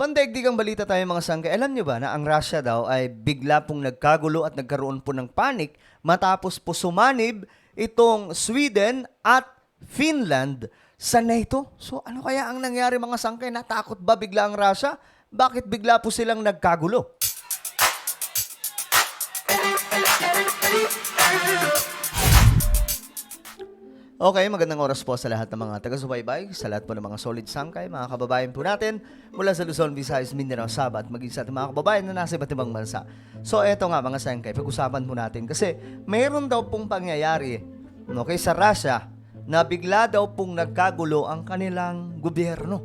Pandaigdigang balita tayo mga sangkay. Alam nyo ba na ang Russia daw ay bigla pong nagkagulo at nagkaroon po ng panic matapos po sumanib itong Sweden at Finland sa NATO? So ano kaya ang nangyari mga sangkay? Natakot ba bigla ang Russia? Bakit bigla po silang nagkagulo? Okay, magandang oras po sa lahat ng mga taga-subaybay, sa lahat po ng mga solid sangkay, mga kababayan po natin mula sa Luzon, Visayas, Mindanao, Sabah at maging sa ating mga kababayan na nasa iba't ibang bansa. So eto nga mga sangkay, pag-usapan po natin kasi mayroon daw pong pangyayari sa Russia na bigla daw pong nagkagulo ang kanilang gobyerno.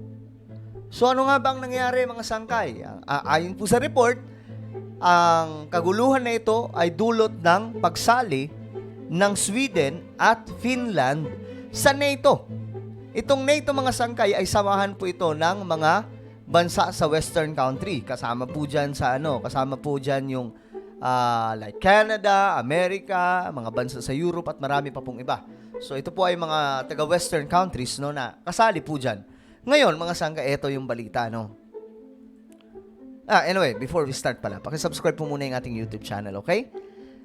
So ano nga bang nangyari mga sangkay? Ayon po sa report, ang kaguluhan na ito ay dulot ng pagsali ng Sweden at Finland sa NATO. Itong NATO mga sangkay ay samahan po ito ng mga bansa sa Western country. Kasama po dyan yung like Canada, America, mga bansa sa Europe at marami pa pong iba. So ito po ay mga taga-Western countries na kasali po dyan. Ngayon mga sangkay, ito yung balita Anyway, before we start pala, pakisubscribe po muna yung ating YouTube channel, okay?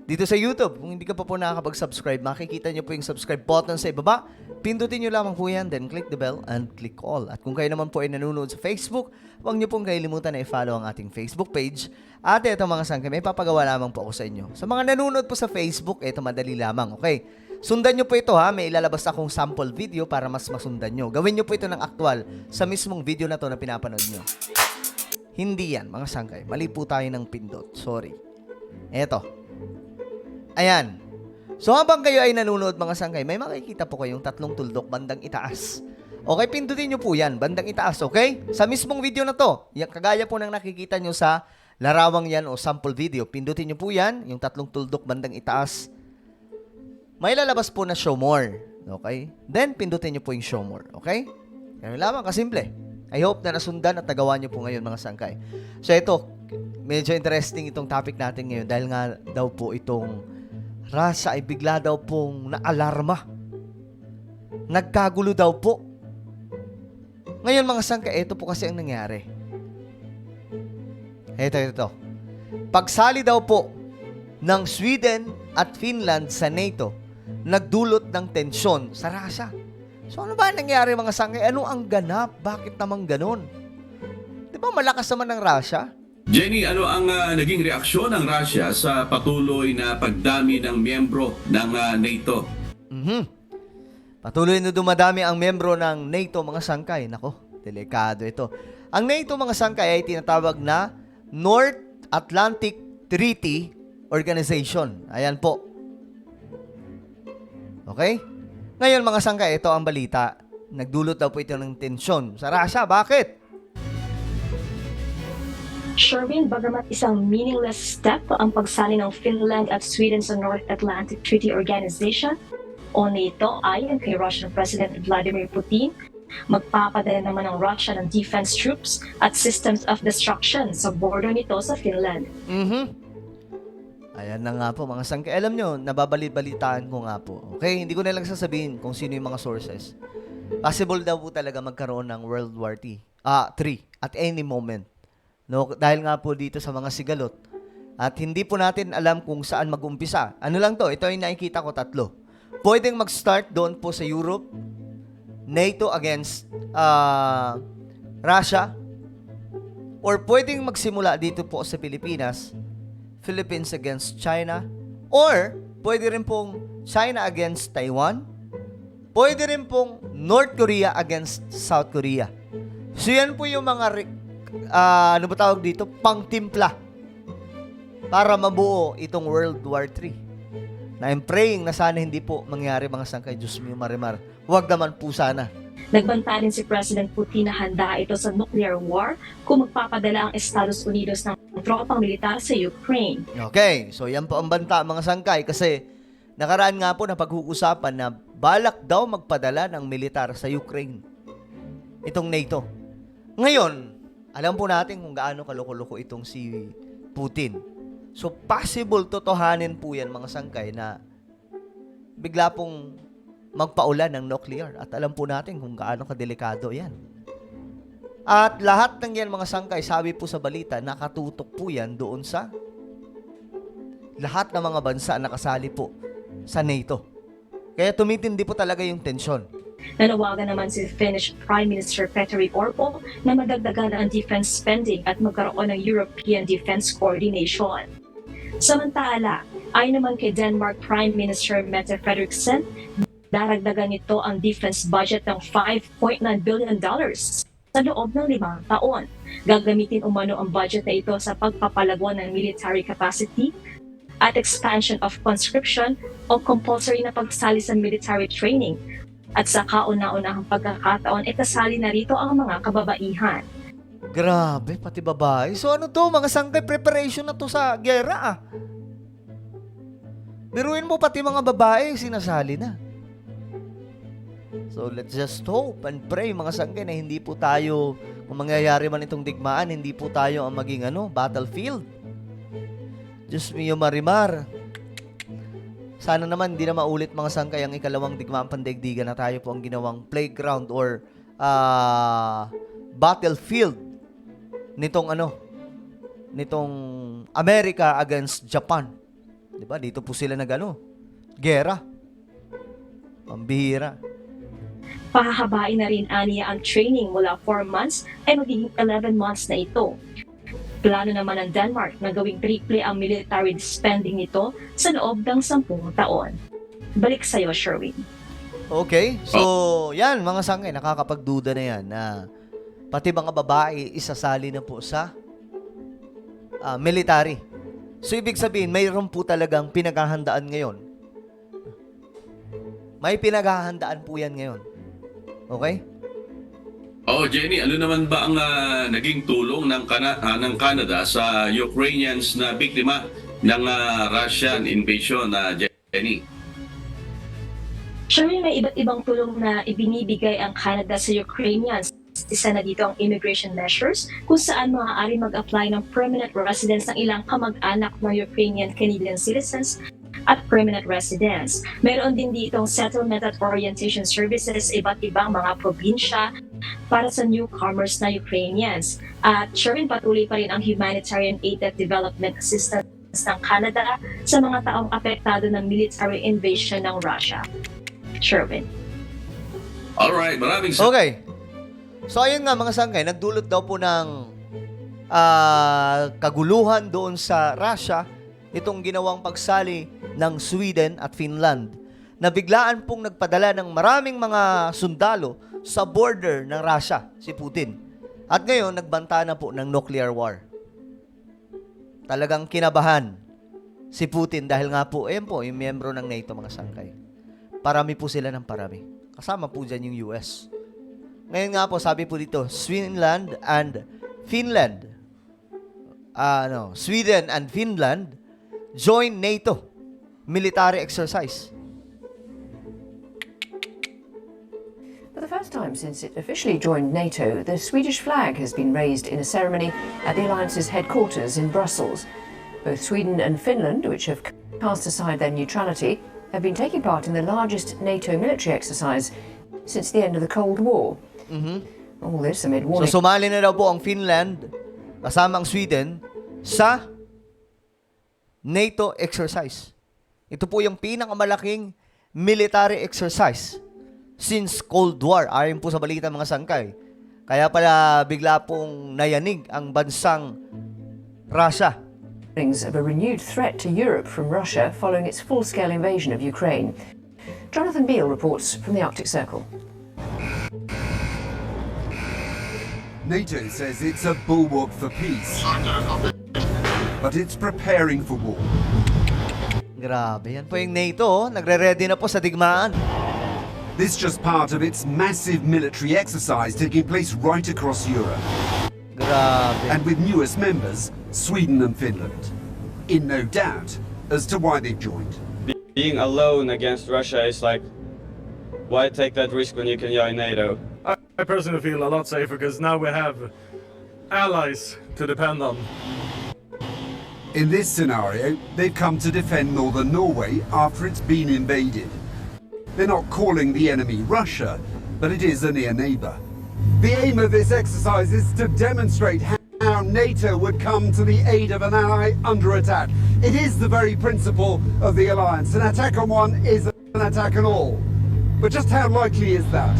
Dito sa YouTube, kung hindi ka pa po nakakapag-subscribe, makikita nyo po yung subscribe button sa ibaba. Pindutin nyo lamang po yan, then click the bell and click all. At kung kayo naman po ay nanonood sa Facebook, huwag nyo pong kailimutan na i-follow ang ating Facebook page. At ito mga sangkay, may papagawa lamang po ako sa inyo. Sa mga nanonood po sa Facebook, ito madali lamang, okay? Sundan nyo po ito may ilalabas akong sample video para mas masundan nyo. Gawin nyo po ito ng aktual sa mismong video na to na pinapanood nyo. Hindi yan, mga sangkay. Mali po tayo ng pindot. Sorry. Eto. Ayan. So habang kayo ay nanonood mga sangkay, may makikita po kayong tatlong tuldok bandang itaas. Okay, pindutin nyo po yan, bandang itaas, okay? Sa mismong video na to, kagaya po ng nakikita nyo sa larawang yan o sample video, pindutin nyo po yan, yung tatlong tuldok bandang itaas. May lalabas po na show more, okay? Then, pindutin nyo po yung show more, okay? Ganun lamang, kasimple. I hope na nasundan at nagawa nyo po ngayon mga sangkay. So ito, medyo interesting itong topic natin ngayon dahil nga daw po itong Russia ay bigla daw pong naalarma. Nagkagulo daw po. Ngayon mga sangkay, ito po kasi ang nangyari. Ito. Pagsali daw po ng Sweden at Finland sa NATO, nagdulot ng tensyon sa Russia. So ano ba nangyari mga sangkay? Ano ang ganap? Bakit naman ganun? Di ba malakas naman ng Russia? Jenny, ano ang naging reaksyon ng Russia sa patuloy na pagdami ng miyembro ng NATO? Patuloy na dumadami ang miyembro ng NATO mga sangkay. Nako, delikado ito. Ang NATO mga sangkay ay tinatawag na North Atlantic Treaty Organization. Ayan po. Okay? Ngayon mga sangkay, ito ang balita. Nagdulot daw po ito ng tensyon sa Russia. Bakit? Sherwin, bagamat isang meaningless step ang pagsali ng Finland at Sweden sa North Atlantic Treaty Organization o NATO ayon kay Russian President Vladimir Putin, magpapadala naman ng Russia ng defense troops at systems of destruction sa border nito sa Finland. Ayan na nga po mga sangkay. Alam nyo, nababalit-balitaan ko nga po. Okay, hindi ko na lang sasabihin kung sino yung mga sources. Possible daw po talaga magkaroon ng World War III at any moment. No, dahil nga po dito sa mga sigalot. At hindi po natin alam kung saan mag-umpisa. Ano lang to? Ito ay nakikita ko tatlo. Pwedeng mag-start doon po sa Europe, NATO against Russia, or pwedeng magsimula dito po sa Pilipinas, Philippines against China, or pwede rin pong China against Taiwan, pwede rin pong North Korea against South Korea. So yan po yung mga ano ba tawag dito? Pangtimpla para mabuo itong World War III. Na I'm praying na sana hindi po mangyari mga sangkay. Diyos mo marimar. Huwag naman po sana. Nagbanta rin si President Putin na handa ito sa nuclear war kung magpapadala ang Estados Unidos ng tropang militar sa Ukraine. Okay, so yan po ang banta mga sangkay kasi nakaraan nga po na pag-uusapan na balak daw magpadala ng militar sa Ukraine. Itong NATO. Ngayon, alam po natin kung gaano kaloko-loko itong si Putin. So, possible totohanin po yan mga sangkay na bigla pong magpaulan ng nuclear. At alam po natin kung gaano kadelikado yan. At lahat ng yan mga sangkay, sabi po sa balita, nakatutok po yan doon sa lahat ng mga bansa nakasali po sa NATO. Kaya tumitindi po talaga yung tensyon. Nanawagan naman si Finnish Prime Minister Petteri Orpo na madagdagan ang defense spending at magkaroon ng European Defense Coordination. Samantala, ayon naman kay Denmark Prime Minister Mette Frederiksen, daragdagan nito ang defense budget ng $5.9 billion sa loob ng 5 taon. Gagamitin umano ang budget na ito sa pagpapalago ng military capacity at expansion of conscription o compulsory na pagsali sa military training. At sa kauna-unahang pagkakataon, kasali na rito ang mga kababaihan. Grabe, pati babae. So ano to, mga sangkay, preparation na to sa gera ah. Biruin mo pati mga babae, sinasali na. So let's just hope and pray mga sangkay na hindi po tayo, kung mangyayari man itong digmaan, hindi po tayo ang maging battlefield. Diyos mio marimar. Sana naman hindi na maulit mga sangkay ang ikalawang digmaang pandaigdigan na tayo po ang ginawang playground or battlefield nitong nitong America against Japan. 'Di ba? Dito po sila gera. Pambihira. Pahahabain na rin aniya ang training mula 4 months ay magiging 11 months na ito. Plano naman ng Denmark na gawing triple ang military spending nito sa loob ng 10 taon. Balik sa iyo, Sherwin. Okay. So, yan mga sangkay, nakakapagduda na yan na pati mga babae isasali na po sa military. So, ibig sabihin, mayroon po talagang pinaghahandaan ngayon. May pinaghahandaan po yan ngayon. Okay? Jenny, ano naman ba ang naging tulong ng Canada sa Ukrainians na biktima ng Russian invasion, Jenny? Sherwin, may iba't ibang tulong na ibinibigay ang Canada sa Ukrainians. Isa na dito ang immigration measures kung saan maaari mag-apply ng permanent residence ng ilang kamag-anak ng Ukrainian Canadian citizens at permanent residents. Meron din ditong settlement at orientation services sa iba't ibang mga probinsya para sa newcomers na Ukrainians. At Sherwin, patuloy pa rin ang humanitarian aid at development assistance ng Canada sa mga taong apektado ng military invasion ng Russia. Sherwin. Alright, maraming Okay. So, ayun nga mga sangkay, nagdulot daw po ng kaguluhan doon sa Russia itong ginawang pagsali ng Sweden at Finland na biglaan pong nagpadala ng maraming mga sundalo sa border ng Russia, si Putin. At ngayon, nagbanta na po ng nuclear war. Talagang kinabahan si Putin dahil nga po, ayan po, yung miyembro ng NATO mga sangkay. Parami po sila ng parami. Kasama po dyan yung US. Ngayon nga po, sabi po dito, Sweden and Finland join NATO military exercise. For the first time since it officially joined NATO, the Swedish flag has been raised in a ceremony at the alliance's headquarters in Brussels. Both Sweden and Finland, which have cast aside their neutrality, have been taking part in the largest NATO military exercise since the end of the Cold War. All this amid warning. So sumali na daw po ang Finland kasama ang Sweden sa NATO exercise. Ito po yung pinakamalaking military exercise since Cold War, ayon po sa balita mga sangkay. Kaya pala bigla pong nayanig ang bansang Russia. Of a renewed threat to Europe from Russia following its full-scale invasion of Ukraine. Jonathan Beale reports from the Arctic Circle. NATO says it's a bulwark for peace, but it's preparing for war. Grabe, yan po yung NATO, nagre-ready na po sa digmaan. This just part of its massive military exercise taking place right across Europe, Grabe. and with newest members, Sweden and Finland, in no doubt as to why they've joined. Being alone against Russia is like, why take that risk when you can join NATO? I personally feel a lot safer because now we have allies to depend on. In this scenario, they've come to defend northern Norway after it's been invaded. They're not calling the enemy Russia, but it is a near neighbour. The aim of this exercise is to demonstrate how NATO would come to the aid of an ally under attack. It is the very principle of the alliance. An attack on one is an attack on all. But just how likely is that?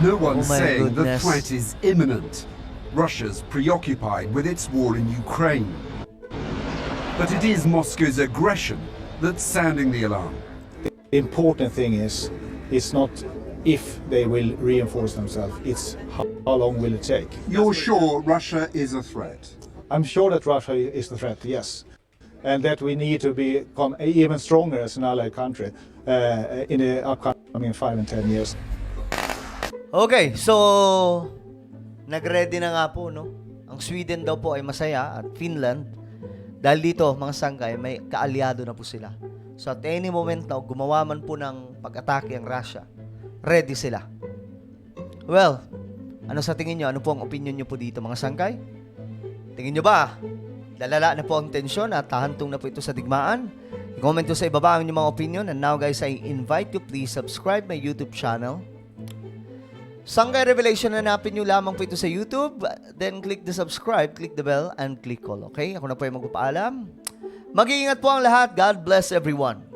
No one's Oh my saying the goodness. threat is imminent. Russia's preoccupied with its war in Ukraine. But it is Moscow's aggression that's sounding the alarm. The important thing is, it's not if they will reinforce themselves, it's how long will it take. You're sure Russia is a threat? I'm sure that Russia is the threat, yes, and that we need to become even stronger as an allied country in the upcoming 5 and 10 years. Okay, so nag-ready na nga po, no? Ang Sweden daw po ay masaya at Finland dahil dito, mga sangkay, may kaalyado na po sila. So at any moment na gumawa man po ng pag-atake ang Russia, ready sila. Well, ano sa tingin nyo? Ano po ang opinion nyo po dito, mga sangkay? Tingin nyo ba? Lalala na po ang tensyon at hahantong na po ito sa digmaan? I-comment nyo sa ibaba ang inyong mga opinion. And now guys, I invite you please subscribe my YouTube channel. Sangkay Revelation, hanapin nyo lamang po ito sa YouTube. Then click the subscribe, click the bell, and click all. Okay? Ako na po yung magpapaalam. Mag-iingat po ang lahat. God bless everyone.